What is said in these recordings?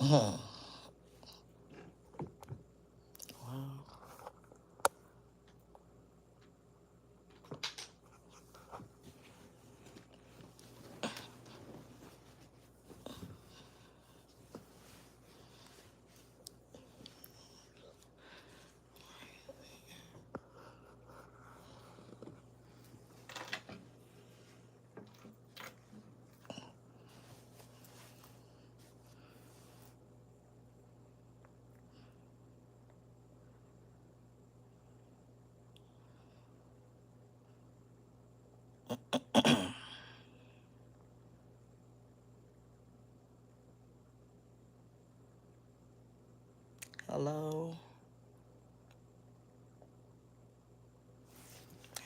Wow. Hello.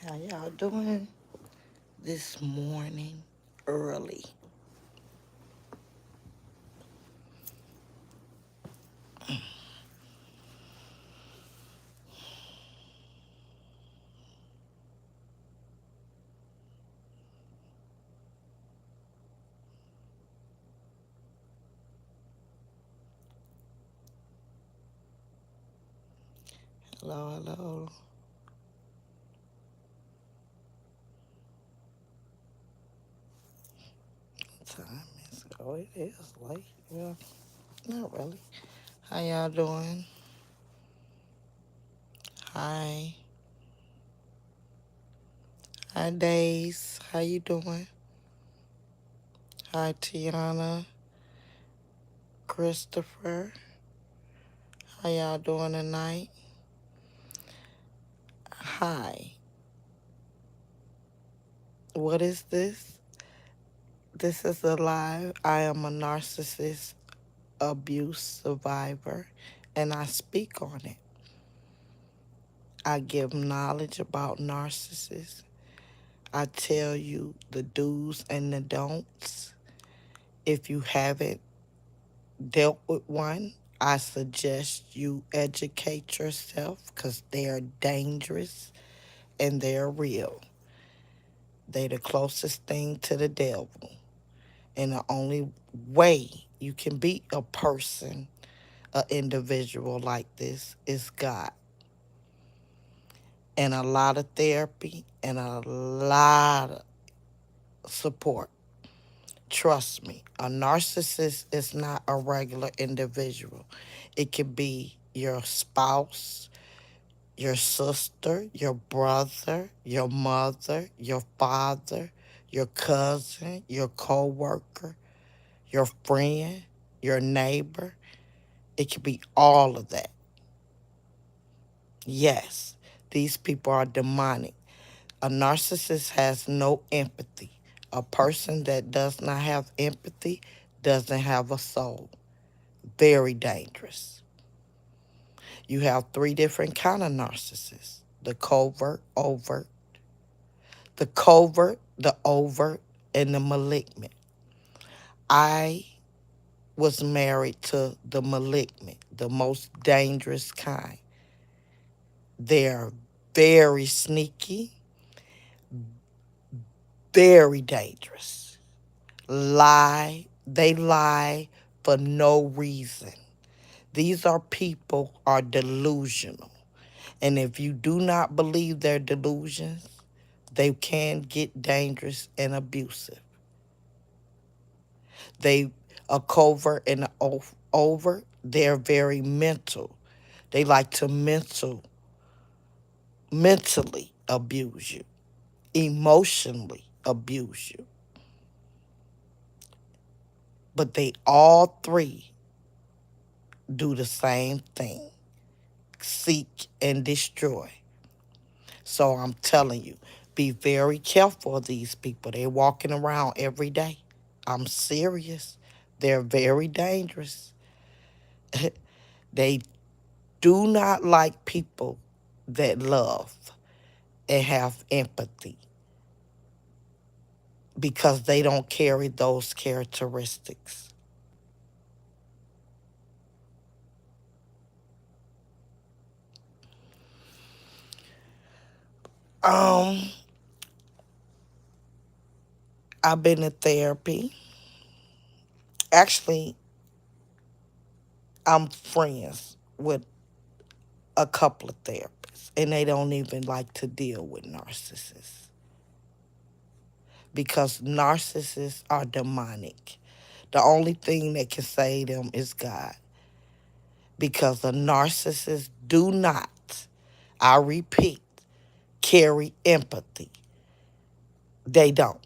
How y'all doing this morning early? Hello, hello. What time is it? Oh, it is late. Well, not really. How y'all doing? Hi. Hi, Days. How you doing? Hi, Tiana. Christopher. How y'all doing tonight? Hi. What is this? This is a live. I am a narcissist abuse survivor, and I speak on it. I give knowledge about narcissists. I tell you the do's and the don'ts. If you haven't dealt with one, I suggest you educate yourself because they're dangerous and they're real. They're the closest thing to the devil. And the only way you can beat a person, an individual like this, is God. And a lot of therapy and a lot of support. Trust me, a narcissist is not a regular individual. It could be your spouse, your sister, your brother, your mother, your father, your cousin, your coworker, your friend, your neighbor. It could be all of that. Yes, these people are demonic. A narcissist has no empathy. A person that does not have empathy doesn't have a soul. Very dangerous. You have three different kind of narcissists: the covert, overt, the covert, the overt, and the malignant. I was married to the malignant, the most dangerous kind. They're very sneaky, very dangerous. They lie for no reason. These are people are delusional. And if you do not believe their delusions, they can get dangerous and abusive. They are covert and over. They're very mental. They like to mentally abuse you, emotionally abuse you. But they all three do the same thing: seek and destroy. So I'm telling you, be very careful of these people. They're walking around every day. I'm serious. They're very dangerous. They do not like people that love and have empathy because they don't carry those characteristics. Um, I've been in therapy. Actually, I'm friends with a couple of therapists, and they don't even like to deal with narcissists because narcissists are demonic. The only thing that can save them is God, because the narcissists do not, I repeat, carry empathy. They don't.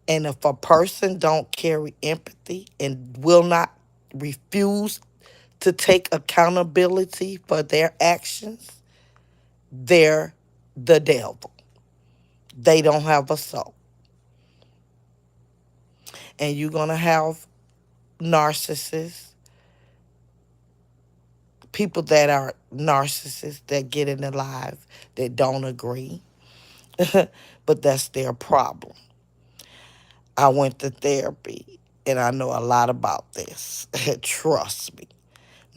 And if a person don't carry empathy and will not refuse to take accountability for their actions, they're the devil. They don't have a soul. And you're going to have narcissists, people that are narcissists that get in their life that don't agree, but that's their problem. I went to therapy and I know a lot about this. Trust me.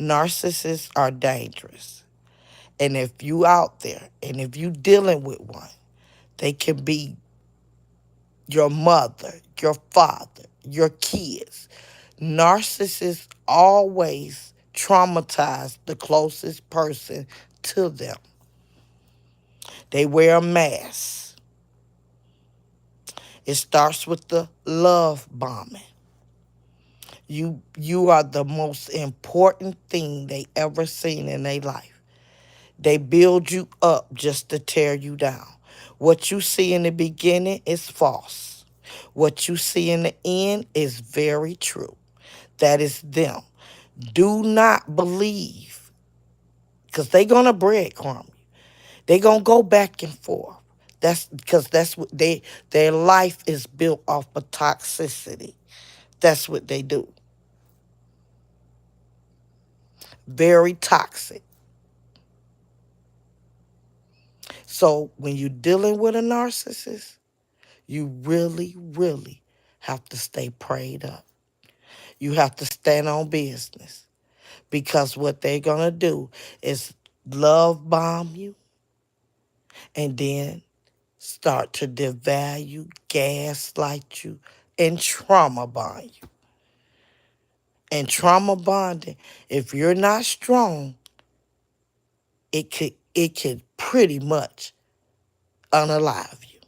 Narcissists are dangerous. And if you out there and if you dealing with one, they can be your mother, your father, your kids. Narcissists always traumatize the closest person to them. They wear a mask. It starts with the love bombing. You are the most important thing they ever seen in their life. They build you up just to tear you down. What you see in the beginning is false. What you see in the end is very true. That is them. Do not believe, because they're going to breadcrumb you. They're going to go back and forth. That's because that's what their life is built off of toxicity. That's what they do. Very toxic. So when you're dealing with a narcissist, you really, really have to stay prayed up. You have to stand on business, because what they're going to do is love bomb you and then start to devalue, gaslight you, and trauma bond you. And trauma bonding, if you're not strong, it could pretty much unalive you.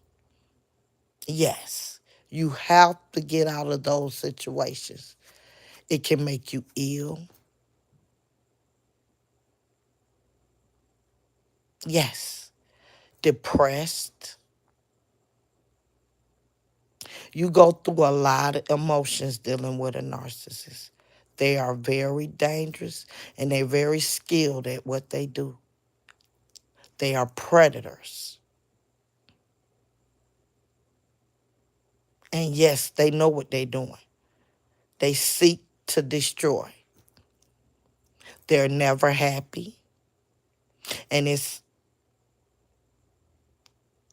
Yes, you have to get out of those situations. It can make you ill. Yes, depressed. You go through a lot of emotions dealing with a narcissist. They are very dangerous and they're very skilled at what they do. They are predators. And yes, they know what they're doing. They seek to destroy. They're never happy. And it's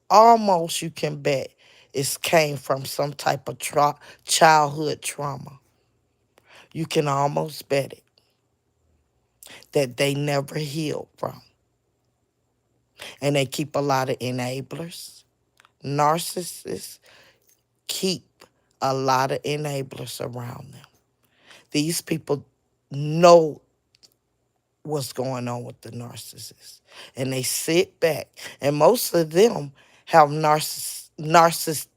almost, you can bet, it came from some type of childhood trauma. You can almost bet it, that they never healed from. And they keep a lot of enablers. Narcissists keep a lot of enablers around them. These people know what's going on with the narcissist. And they sit back. And most of them have narcissistic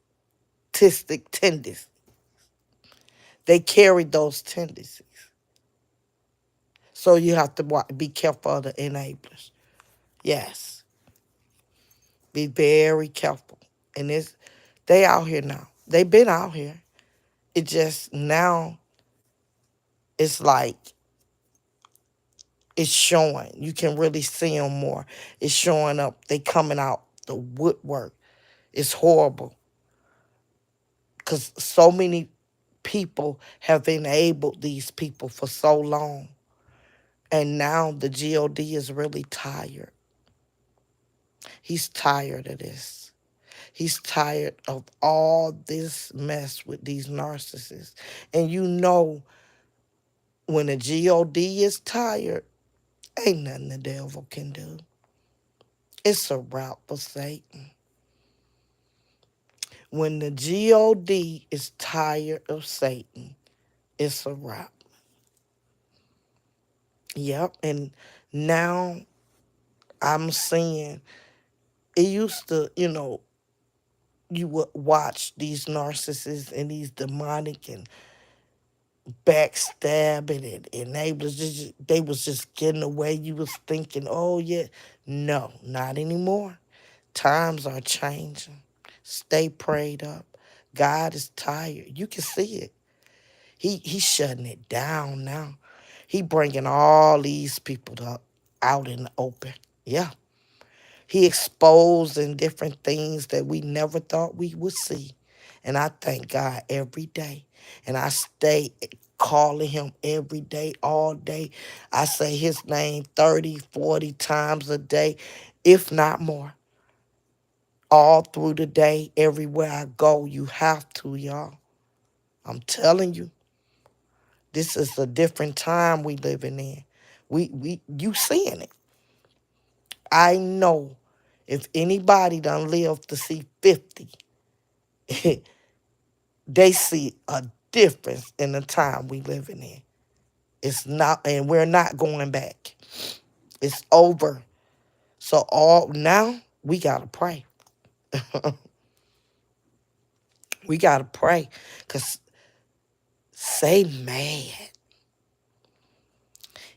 tendencies. They carry those tendencies. So you have to be careful of the enablers. Yes. Be very careful. And they out here now. They've been out here. It just now, it's like it's showing. You can really see them more. It's showing up. They coming out the woodwork. It's horrible because so many people have enabled these people for so long. And now the God is really tired. He's tired of this. He's tired of all this mess with these narcissists. And you know, when the God is tired, ain't nothing the devil can do. It's a route for Satan. When the God is tired of Satan, it's a wrap. Yep. And now I'm seeing it used to, you would watch these narcissists and these demonic and backstabbing and they was just getting away. You was thinking, oh yeah. No, not anymore. Times are changing. Stay prayed up. God is tired. You can see it. He's shutting it down now. He bringing all these people out in the open. Yeah. He exposing different things that we never thought we would see. And I thank God every day. And I stay calling him every day, all day. I say his name 30, 40 times a day, if not more. All through the day, everywhere I go, you have to, y'all. I'm telling you, this is a different time we living in. You seeing it. I know if anybody done lived to see 50, they see a difference in the time we living in. It's not, and we're not going back. It's over. So all now we gotta pray. We gotta pray, cause say mad.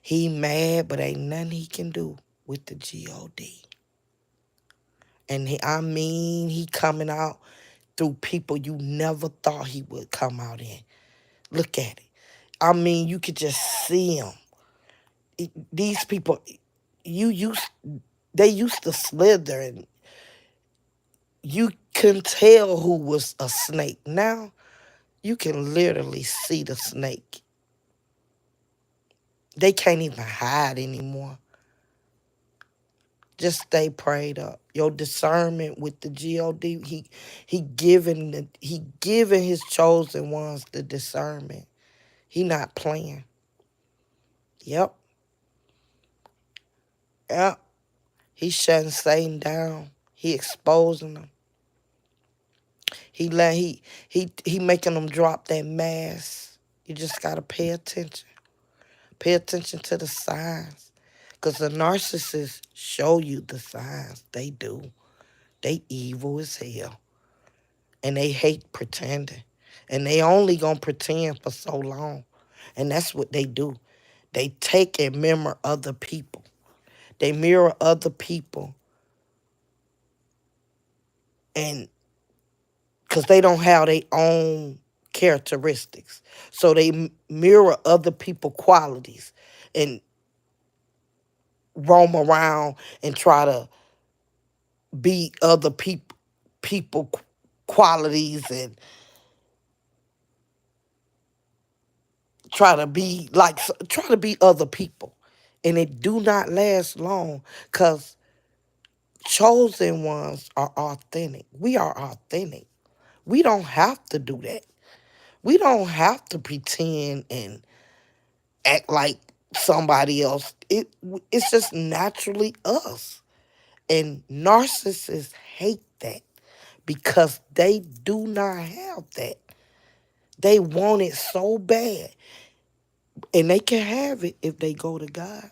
He mad, but ain't nothing he can do with the God. And I mean, he coming out through people you never thought he would come out in. Look at it. I mean, you could just see him. These people, you used they used to slither, and you couldn't tell who was a snake. Now you can literally see the snake. They can't even hide anymore. Just stay prayed up. Your discernment with the God, he giving his chosen ones the discernment. He not playing. Yep. Yep. He shutting Satan down. He exposing them. He making them drop that mask. You just gotta pay attention. Pay attention to the signs. Cause the narcissists show you the signs. They do. They evil as hell. And they hate pretending. And they only gonna pretend for so long. And that's what they do. They take and mirror other people. They mirror other people, and because they don't have their own characteristics. So they mirror other people' qualities and roam around and try to be other people qualities and try to be other people. And it do not last long because chosen ones are authentic. We are authentic. We don't have to do that. We don't have to pretend and act like somebody else. It's just naturally us. And narcissists hate that because they do not have that. They want it so bad. And they can have it if they go to God.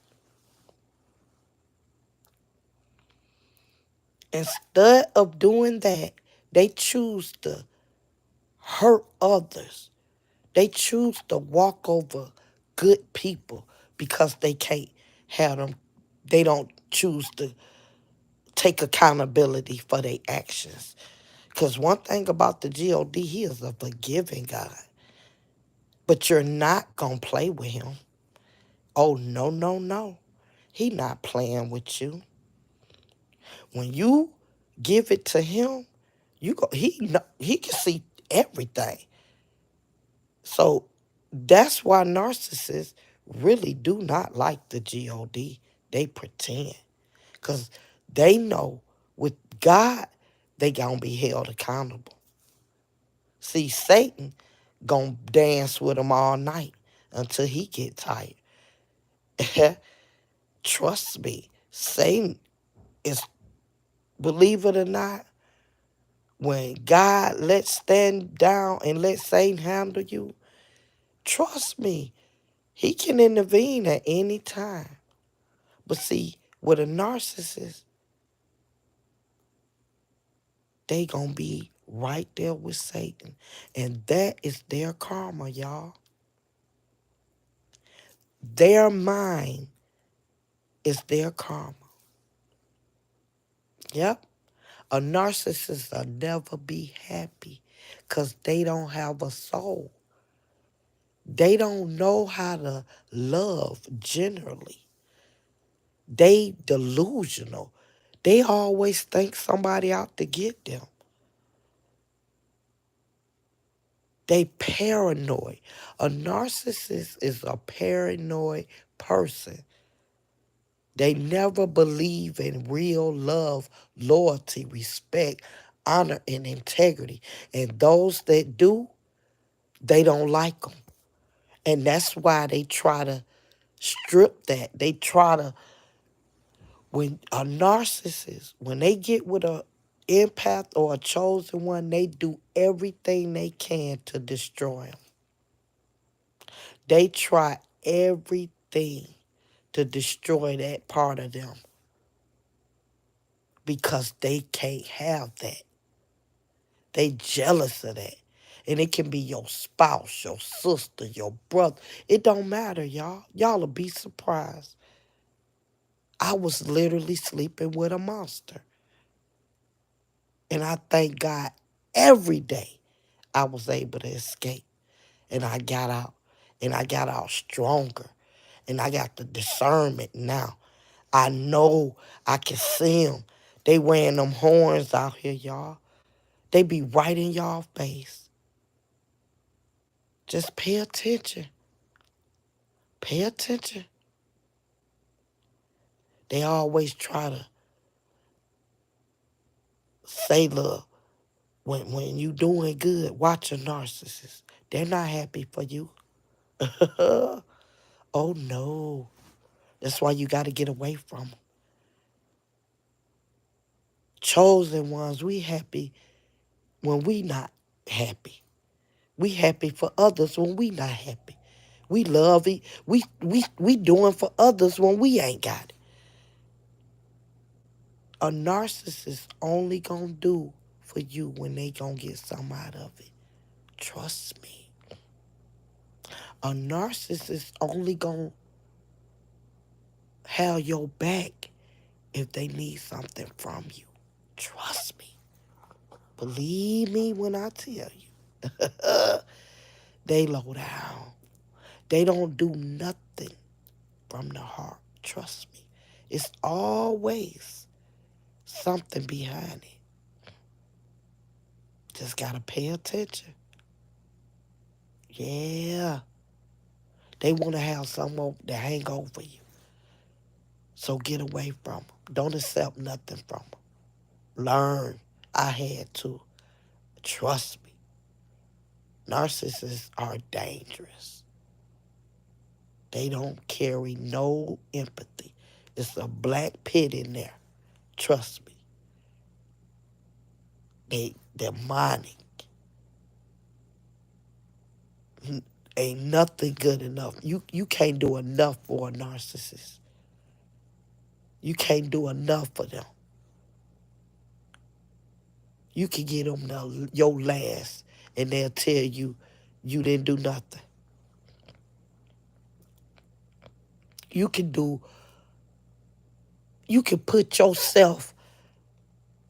Instead of doing that, they choose to hurt others. They choose to walk over good people because they can't have them. They don't choose to take accountability for their actions. Because one thing about the God, he is a forgiving God. But you're not going to play with him. Oh, no, no, no. He not playing with you. When you give it to him, he can see everything. So that's why narcissists really do not like the God. They pretend. Because they know with God, they going to be held accountable. See, Satan going to dance with them all night until he get tired. Trust me, Satan is, believe it or not, when God lets stand down and let Satan handle you, trust me, He can intervene at any time. But see, with a narcissist, they gonna be right there with Satan. And that is their karma, y'all. Their mind is their karma. Yep. A narcissist will never be happy because they don't have a soul. They don't know how to love generally. They delusional. They always think somebody out to get them. They paranoid. A narcissist is a paranoid person. They never believe in real love, loyalty, respect, honor, and integrity. And those that do, they don't like them. And that's why they try to strip that. They try to, when a narcissist, when they get with a empath or a chosen one, they do everything they can to destroy them. They try everything to destroy that part of them because they can't have that. They jealous of that. And it can be your spouse, your sister, your brother. It don't matter, y'all. Y'all will be surprised. I was literally sleeping with a monster. And I thank God every day I was able to escape. And I got out. And I got out stronger. And I got the discernment now. I know I can see them. They wearing them horns out here, y'all. They be right in y'all face. Just pay attention. Pay attention. They always try to say, look, when you doing good, watch a narcissist. They're not happy for you. Oh, no. That's why you got to get away from them. Chosen ones, we happy when we not happy. We happy for others when we not happy. We love it. We doing for others when we ain't got it. A narcissist only gonna do for you when they gonna get some out of it. Trust me. A narcissist only gonna have your back if they need something from you. Trust me. Believe me when I tell you. They low down. They don't do nothing from the heart. Trust me. It's always something behind it. Just gotta pay attention. Yeah. They want to have someone to hang over you. So get away from them. Don't accept nothing from them. Learn. I had to. Trust me. Narcissists are dangerous. They don't carry no empathy. It's a black pit in there. Trust me. They demonic. Ain't nothing good enough. You can't do enough for a narcissist. You can't do enough for them. You can get them your last, and they'll tell you you didn't do nothing. You can do. You can put yourself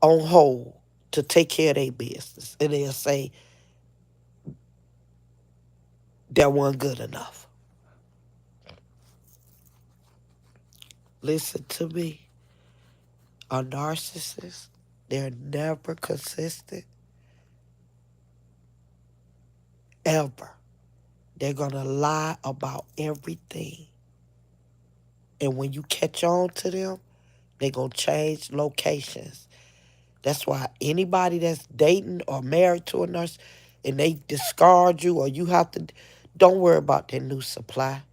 on hold to take care of their business, and they'll say that wasn't good enough. Listen to me. A narcissist, they're never consistent, ever. They're gonna lie about everything, and when you catch on to them, they're gonna change locations. That's why anybody that's dating or married to a nurse and they discard you or you have to, don't worry about their new supply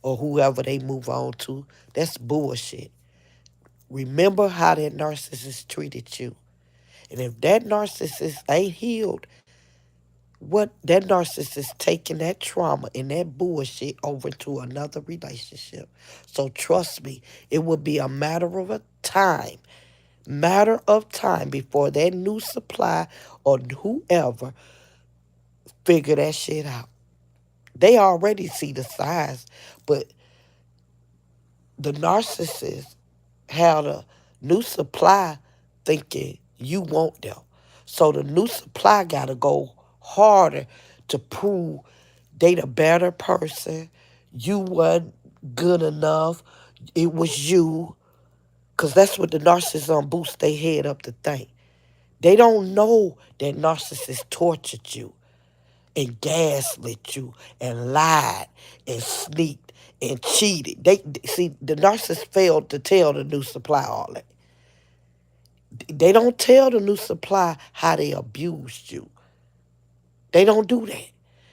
or whoever they move on to. That's bullshit. Remember how that narcissist treated you. And if that narcissist ain't healed, What that narcissist taking that trauma and that bullshit over to another relationship. So trust me, it would be a matter of time before that new supply or whoever figure that shit out. They already see the signs, but the narcissist had a new supply thinking you want them. So the new supply got to go harder to prove they the better person. You wasn't good enough. It was you. Because that's what the narcissist boost their head up to think. They don't know that narcissists tortured you and gaslit you and lied and sneaked and cheated. They see the narcissist failed to tell the new supply all that. They don't tell the new supply how they abused you. They don't do that.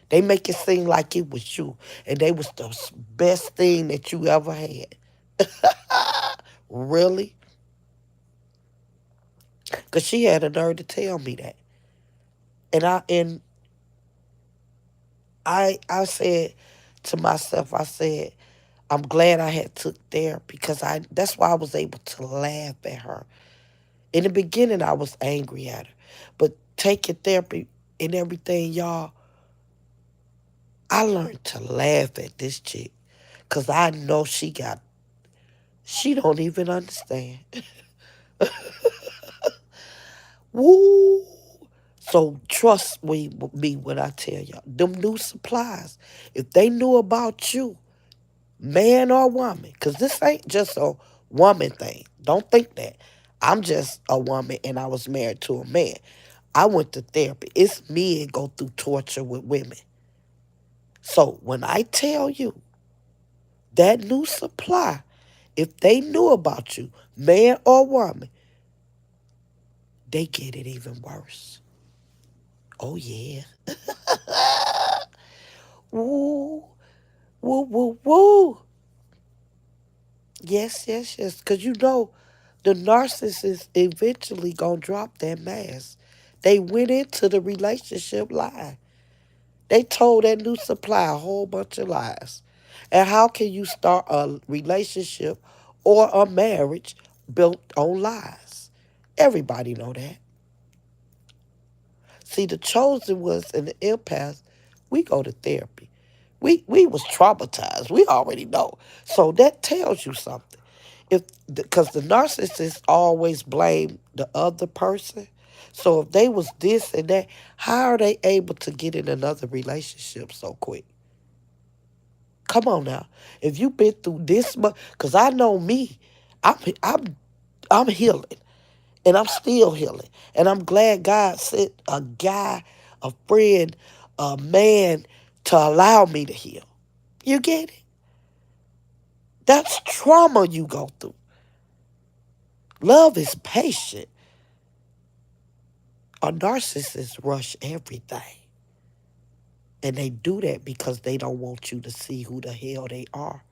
They make it seem like it was you and they was the best thing that you ever had. Really? Cause she had a nerve to tell me that. And I said to myself, I said, I'm glad I had took therapy because I that's why I was able to laugh at her. In the beginning I was angry at her. But taking therapy and everything, y'all, I learned to laugh at this chick. Cause I know she don't even understand. Woo! So trust me when I tell y'all, them new supplies, if they knew about you, man or woman, because this ain't just a woman thing. Don't think that. I'm just a woman and I was married to a man. I went to therapy. It's men go through torture with women. So when I tell you that new supply, if they knew about you, man or woman, they get it even worse. Oh yeah. Woo, woo, woo, woo. Yes, yes, yes. Because you know, the narcissist eventually gonna drop that mask. They went into the relationship lying. They told that new supply a whole bunch of lies. And how can you start a relationship or a marriage built on lies? Everybody know that. See, the chosen ones and the empaths, we go to therapy. We was traumatized. We already know. So that tells you something. If because the narcissist always blame the other person. So if they was this and that, how are they able to get in another relationship so quick? Come on now. If you been through this much, because I know me, I'm I'm I'm healing and I'm still healing. And I'm glad God sent a guy, a friend, a man to allow me to heal. You get it? That's trauma you go through. Love is patient. A narcissist rush everything. And they do that because they don't want you to see who the hell they are.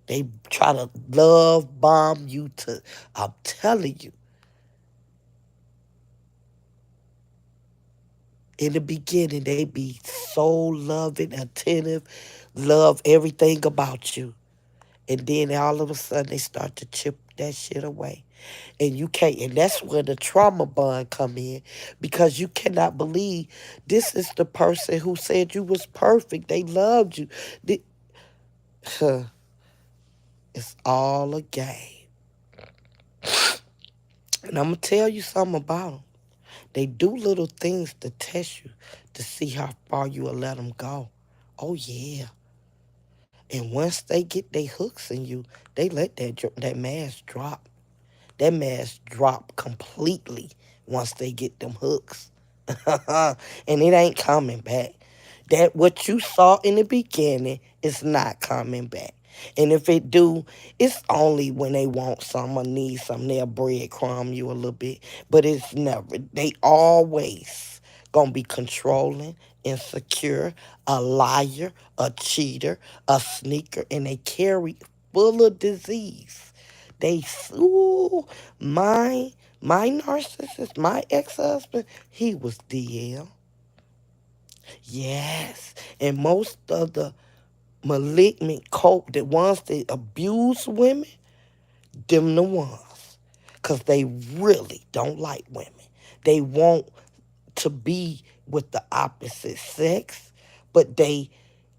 They try to love bomb you to, I'm telling you, in the beginning, they be so loving, attentive, love everything about you. And then all of a sudden, they start to chip that shit away. And you can't, and that's where the trauma bond come in because you cannot believe this is the person who said you was perfect. They loved you. It's all a game. And I'm going to tell you something about them. They do little things to test you to see how far you will let them go. Oh, yeah. And once they get their hooks in you, they let that mask drop. That mask drop completely once they get them hooks. And it ain't coming back. That what you saw in the beginning is not coming back. And if it do, it's only when they want some or need some. They'll breadcrumb you a little bit. But it's never. They always gonna be controlling, insecure, a liar, a cheater, a sneaker, and they carry full of disease. They ooh, my narcissist, my ex-husband, he was DL. Yes. And most of the malignant cult, the ones that abuse women, them the ones. Because they really don't like women. They want to be with the opposite sex, but they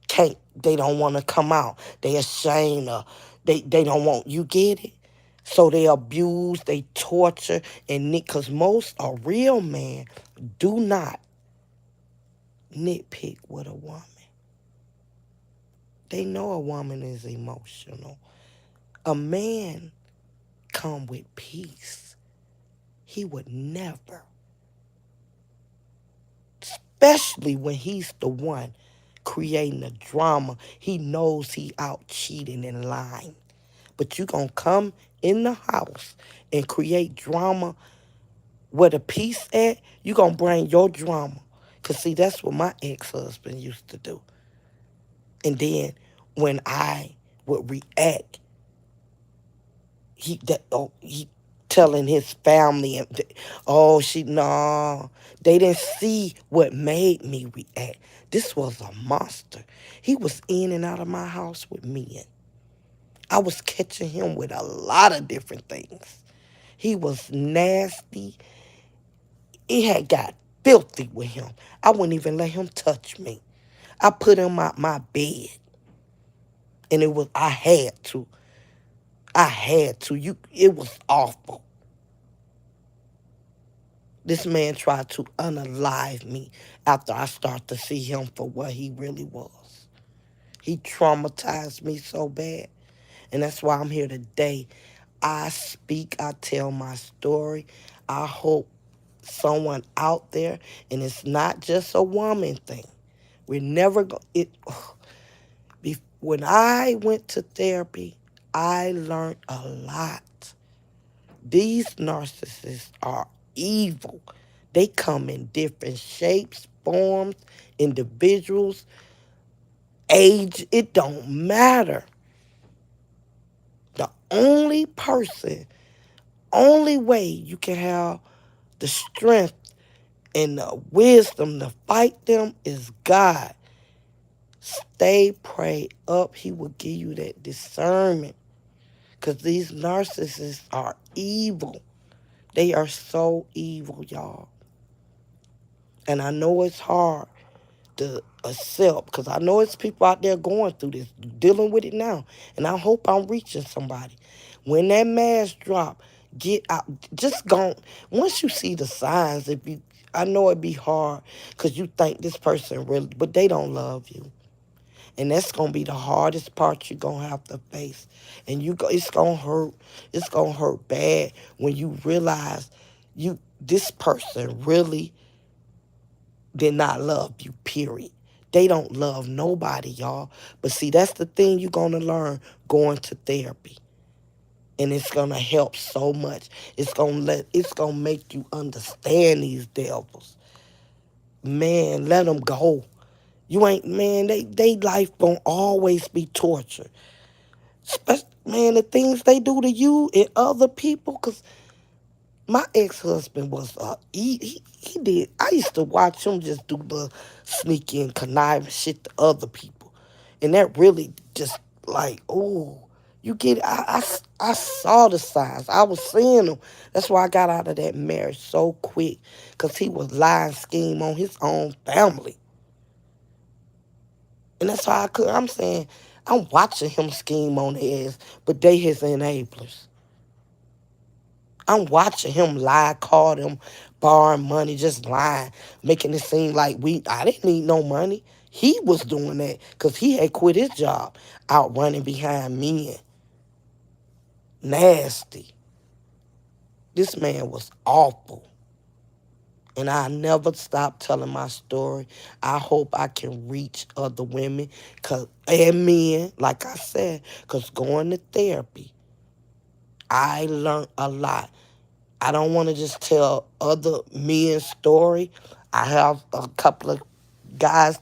don't want to come out. They ashamed of, they don't want, you get it? So they abuse, they torture, and because most a real man do not nitpick with a woman. They know a woman is emotional. A man come with peace. He would never, especially when he's the one creating the drama. He knows he out cheating and lying. But you gonna come in the house and create drama where the peace at, you gonna bring your drama. Cause see, that's what my ex-husband used to do. And then when I would react, he telling his family and oh she no, they didn't see what made me react. This was a monster. He was in and out of my house with men. I was catching him with a lot of different things. He was nasty. It had got filthy with him. I wouldn't even let him touch me. I put him out my bed, and it was I had to. I had to. It was awful. This man tried to unalive me after I started to see him for what he really was. He traumatized me so bad. And that's why I'm here today. I speak, I tell my story. I hope someone out there, and it's not just a woman thing. We're never going it. When I went to therapy, I learned a lot. These narcissists are evil. They come in different shapes, forms, individuals, age. It don't matter. The only way you can have the strength and the wisdom to fight them is God. Stay prayed up. He will give you that discernment. Because these narcissists are evil. They are so evil, y'all. And I know it's hard to accept because I know it's people out there going through this, dealing with it now. And I hope I'm reaching somebody. When that mask drop, get out. Just go. Once you see the signs, I know it'd be hard because you think this person really, but they don't love you. And that's gonna be the hardest part you're gonna have to face. And it's gonna hurt. It's gonna hurt bad when you realize this person really did not love you, period. They don't love nobody, y'all. But see, that's the thing you're gonna learn going to therapy. And it's gonna help so much. It's gonna make you understand these devils. Man, let them go. You ain't, man, they life won't always be torture. Man, the things they do to you and other people, because my ex-husband was, he did, I used to watch him just do the sneaky and conniving shit to other people. And that really just like, oh, you get it? I saw the signs. I was seeing them. That's why I got out of that marriage so quick, because he was lying scheme on his own family. And that's how I'm saying, I'm watching him scheme on their ass, but they his enablers. I'm watching him lie, call them, borrowing money, just lying, making it seem like I didn't need no money. He was doing that because he had quit his job, out running behind men. Nasty. This man was awful. And I never stopped telling my story. I hope I can reach other women and men, like I said, because going to therapy, I learned a lot. I don't want to just tell other men's story. I have a couple of guys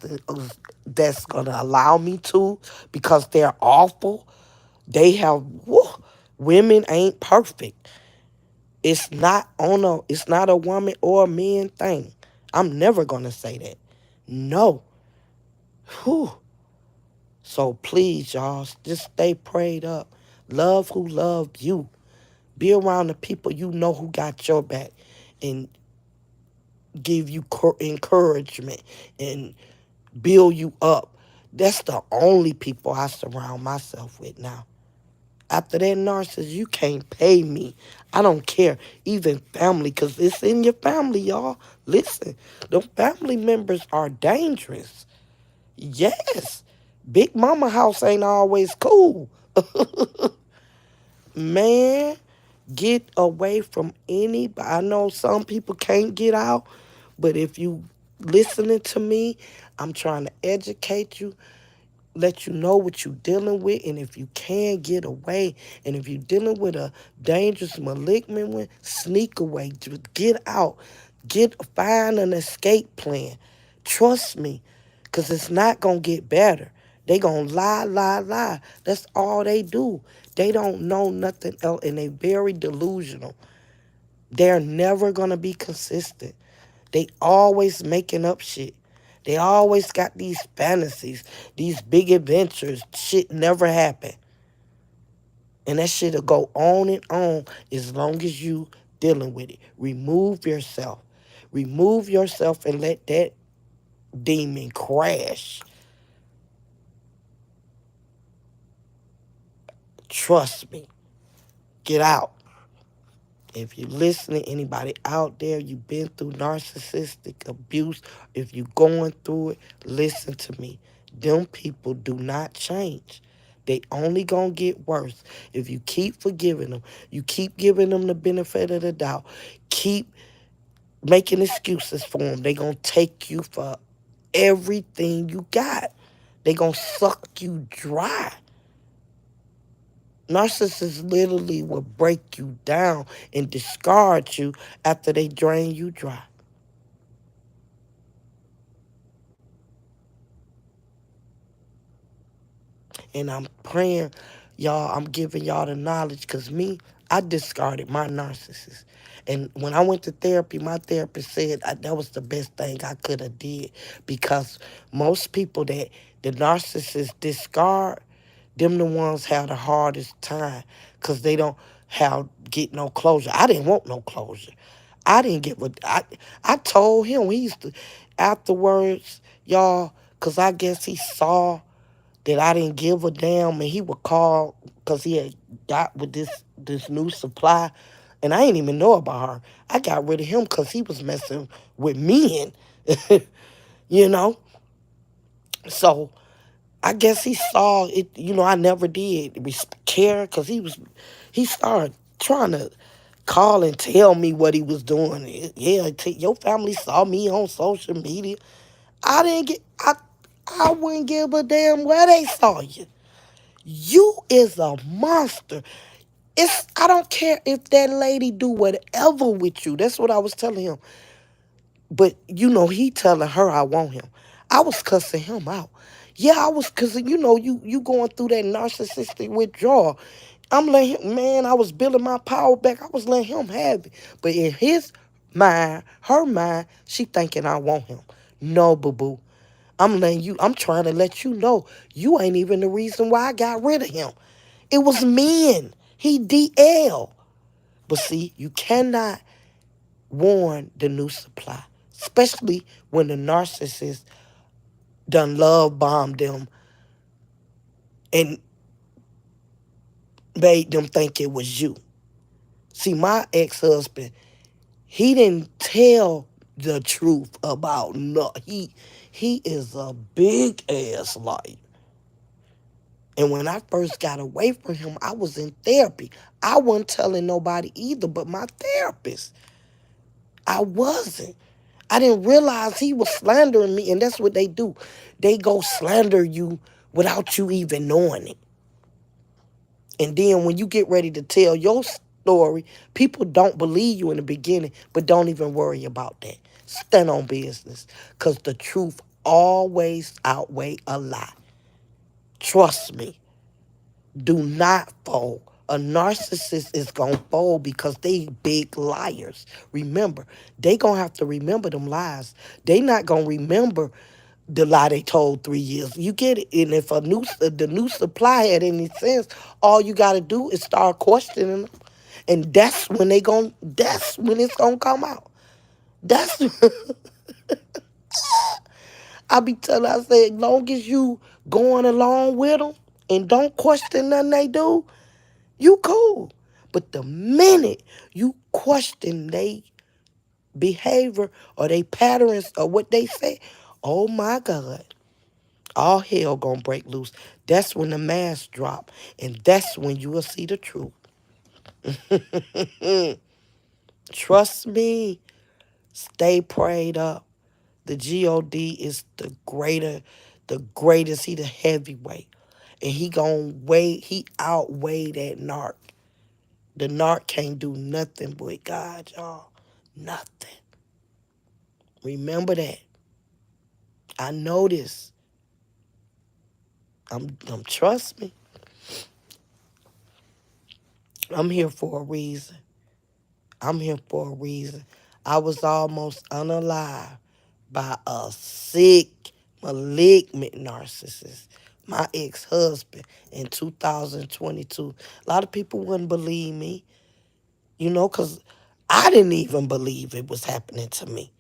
that's going to allow me to because they're awful. They have, women ain't perfect. It's not a woman or a man thing. I'm never going to say that. No. Whew. So please, y'all, just stay prayed up. Love who love you. Be around the people you know who got your back and give you encouragement and build you up. That's the only people I surround myself with now. After that narcissist, you can't pay me. I don't care. Even family, because it's in your family, y'all. Listen, the family members are dangerous. Yes. Big mama house ain't always cool. Man, get away from anybody. I know some people can't get out, but if you listening to me, I'm trying to educate you, let you know what you're dealing with, and if you can get away, and if you're dealing with a dangerous malignant one, sneak away, just get out, find an escape plan. Trust me, because it's not gonna get better. They gonna lie, lie, lie. That's all they do. They don't know nothing else, and they very delusional. They're never gonna be consistent. They always making up shit. They always got these fantasies, these big adventures. Shit never happen. And that shit'll go on and on as long as you dealing with it. Remove yourself. Remove yourself and let that demon crash. Trust me. Get out. If you're listening, anybody out there, you've been through narcissistic abuse, if you're going through it, listen to me. Them people do not change. They only gonna get worse. If you keep forgiving them, you keep giving them the benefit of the doubt, keep making excuses for them, they gonna take you for everything you got. They gonna suck you dry. Narcissists literally will break you down and discard you after they drain you dry. And I'm praying, y'all, I'm giving y'all the knowledge because me, I discarded my narcissist. And when I went to therapy, my therapist said that was the best thing I could have did because most people that the narcissist discard, them the ones have the hardest time because they don't get no closure. I didn't want no closure. I didn't get what I told him. He used to afterwards, y'all, because I guess he saw that I didn't give a damn, and he would call because he had got with this new supply, and I didn't even know about her. I got rid of him because he was messing with men, you know. So I guess he saw it. I never did care because he started trying to call and tell me what he was doing. Yeah, your family saw me on social media. I didn't get. I wouldn't give a damn where they saw you. You is a monster. I don't care if that lady do whatever with you. That's what I was telling him. But he telling her I want him. I was cussing him out. Yeah, I was cause you going through that narcissistic withdrawal. I'm letting him, man, I was building my power back. I was letting him have it. But in his mind, her mind, she thinking I want him. No, boo-boo. I'm trying to let you know you ain't even the reason why I got rid of him. It was men. He DL. But see, you cannot warn the new supply, especially when the narcissist done love bombed them and made them think it was you. See, my ex-husband, he didn't tell the truth about no. He is a big ass liar. And when I first got away from him, I was in therapy. I wasn't telling nobody either but my therapist. I wasn't. I didn't realize he was slandering me, and that's what they do. They go slander you without you even knowing it. And then when you get ready to tell your story, people don't believe you in the beginning, but don't even worry about that. Stand on business, because the truth always outweigh a lie. Trust me. Do not fold. A narcissist is going to fold because they big liars. Remember, they going to have to remember them lies. They not going to remember the lie they told 3 years. You get it? And if the new supply had any sense, all you got to do is start questioning them, and that's when it's gonna come out. That's I be telling. I say, as long as you going along with them and don't question nothing they do, you cool. But the minute you question they behavior or they patterns or what they say, oh my God, all hell gonna break loose. That's when the mask drop, and that's when you will see the truth. Trust me. Stay prayed up. The God is the greatest. He the heavyweight, and he gonna weigh. He outweigh that narc. The narc can't do nothing with God, y'all. Nothing. Remember that. I know this. I'm trust me. I'm here for a reason. I'm here for a reason. I was almost unalive by a sick, malignant narcissist. My ex-husband in 2022. A lot of people wouldn't believe me, because I didn't even believe it was happening to me.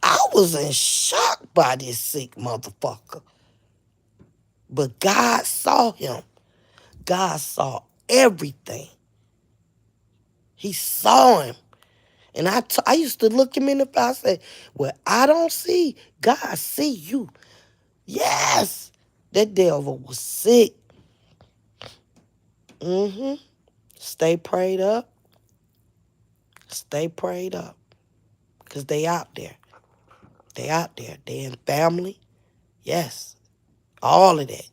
I was in shock by this sick motherfucker. But God saw him. God saw everything. He saw him. And I used to look him in the face. I said, well, I don't see. God see you. Yes. That devil was sick. Mm-hmm. Stay prayed up. Stay prayed up. Because they out there. They out there. They in family. Yes. All of that.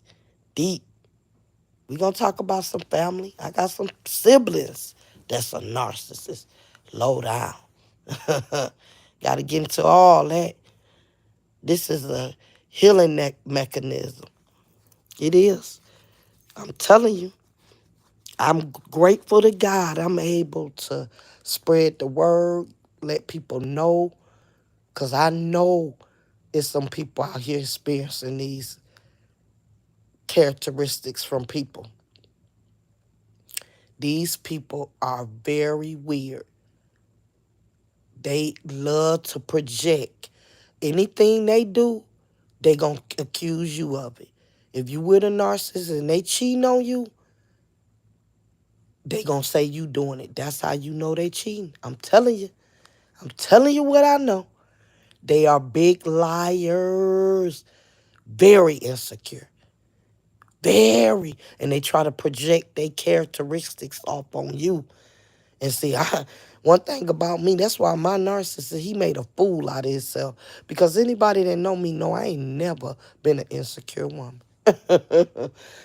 Deep. We gonna talk about some family. I got some siblings that's a narcissist. Low down. Gotta get into all that. This is a healing mechanism. It is. I'm telling you. I'm grateful to God I'm able to spread the word, let people know, because I know it's some people out here experiencing these characteristics from people. These people are very weird. They love to project. Anything they do, they going to accuse you of it. If you with a narcissist and they cheating on you, they going to say you doing it. That's how you know they cheating. I'm telling you. I'm telling you what I know. They are big liars. Very insecure. Very. And they try to project their characteristics off on you. And see, one thing about me, that's why my narcissist, he made a fool out of himself. Because anybody that know me know I ain't never been an insecure woman.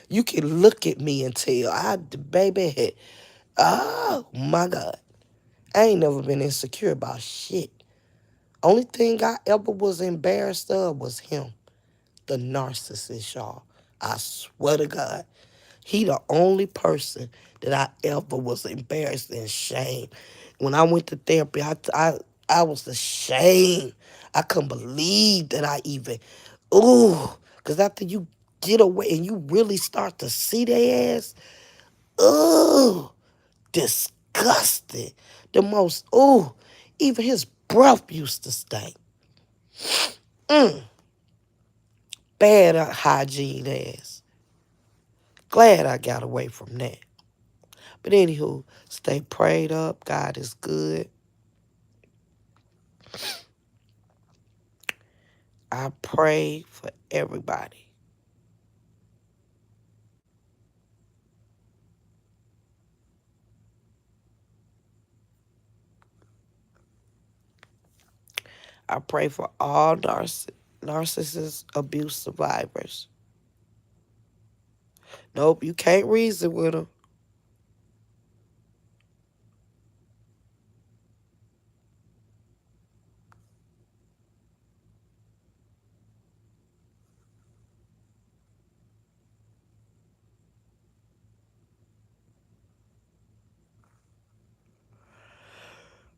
You can look at me and tell, baby, oh my God. I ain't never been insecure about shit. Only thing I ever was embarrassed of was him, the narcissist, y'all. I swear to God. He the only person that I ever was embarrassed and ashamed. When I went to therapy, I was ashamed. I couldn't believe that I even, ooh, because after you get away and you really start to see their ass, ooh, disgusting. The most, ooh, even his breath used to stink. Bad hygiene ass. Glad I got away from that. But anywho, stay prayed up. God is good. I pray for everybody. I pray for all narcissist abuse survivors. Nope, you can't reason with them.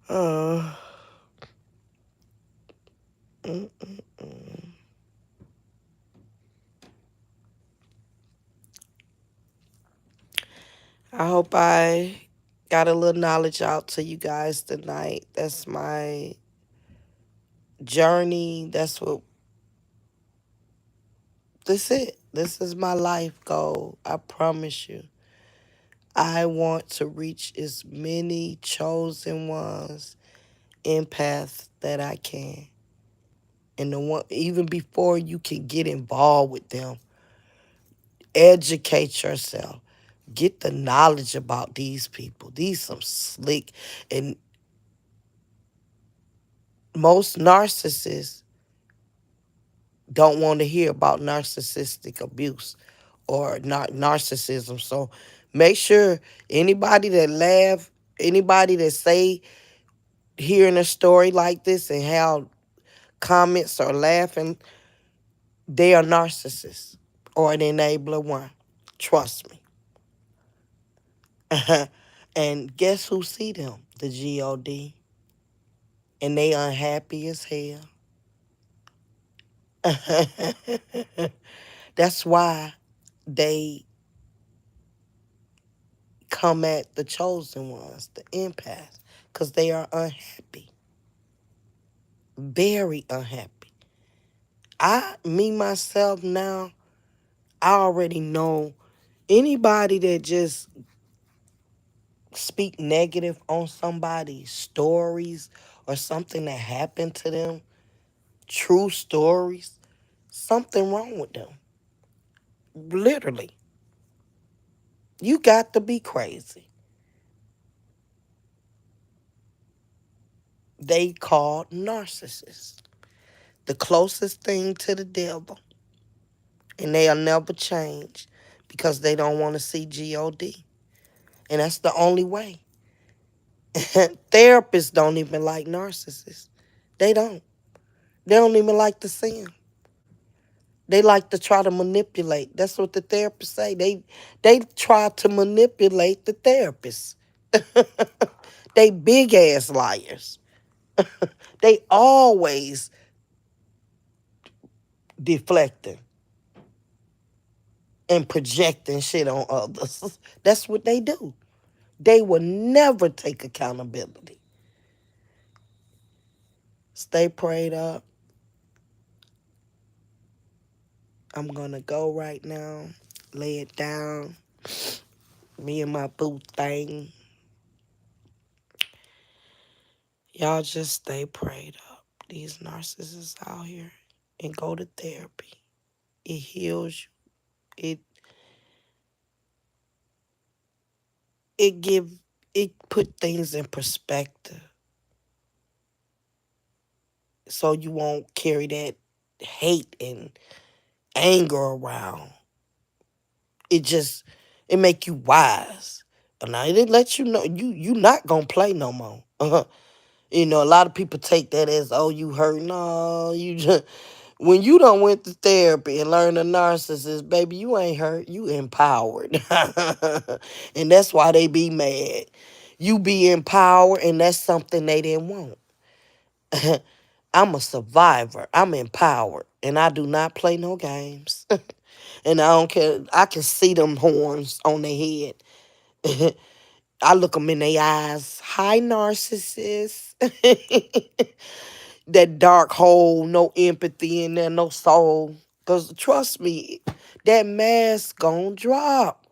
Uh, mm, mm, mm. I hope I got a little knowledge out to you guys tonight. That's my journey. That's what this it. This is my life goal. I promise you. I want to reach as many chosen ones, empaths that I can. And the one even before you can get involved with them, educate yourself. Get the knowledge about these people. These some slick and most narcissists don't want to hear about narcissistic abuse or narcissism. So make sure anybody that laugh, anybody that say hearing a story like this and how comments or laughing, they are narcissists or an enabler one. Trust me. And guess who see them? The God. And they unhappy as hell. That's why they come at the chosen ones, the empaths, because they are unhappy. Very unhappy. Me, myself, now, I already know anybody that just speak negative on somebody's stories or something that happened to them, true stories, something wrong with them. Literally. You got to be crazy. They called narcissists. The closest thing to the devil. And they'll never change because they don't want to see God. And that's the only way. Therapists don't even like narcissists. They don't. They don't even like to see them. They like to try to manipulate. That's what the therapists say. They try to manipulate the therapist. They big ass liars. They always deflecting and projecting shit on others. That's what they do. They will never take accountability. Stay prayed up. I'm gonna go right now. Lay it down. Me and my boo thing. Y'all just stay prayed up. These narcissists out here. And go to therapy. It heals you. It give it put things in perspective. So you won't carry that hate and anger around. It just it make you wise. And now it let you know you not gonna play no more. You know, a lot of people take that as, oh, you hurt. No, you just when you don't went to therapy and learn a narcissist, baby, you ain't hurt. You empowered. And that's why they be mad. You be empowered, and that's something they didn't want. I'm a survivor. I'm empowered. And I do not play no games. And I don't care. I can see them horns on their head. I look them in their eyes. Hi, narcissist. That dark hole, no empathy in there, no soul. Because trust me, that mask gon' drop.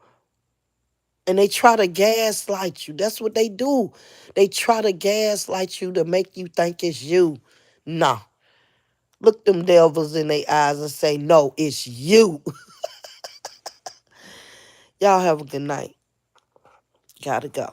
And they try to gaslight you. That's what they do. They try to gaslight you to make you think it's you. Nah. Look them devils in their eyes and say, no, it's you. Y'all have a good night. Gotta go.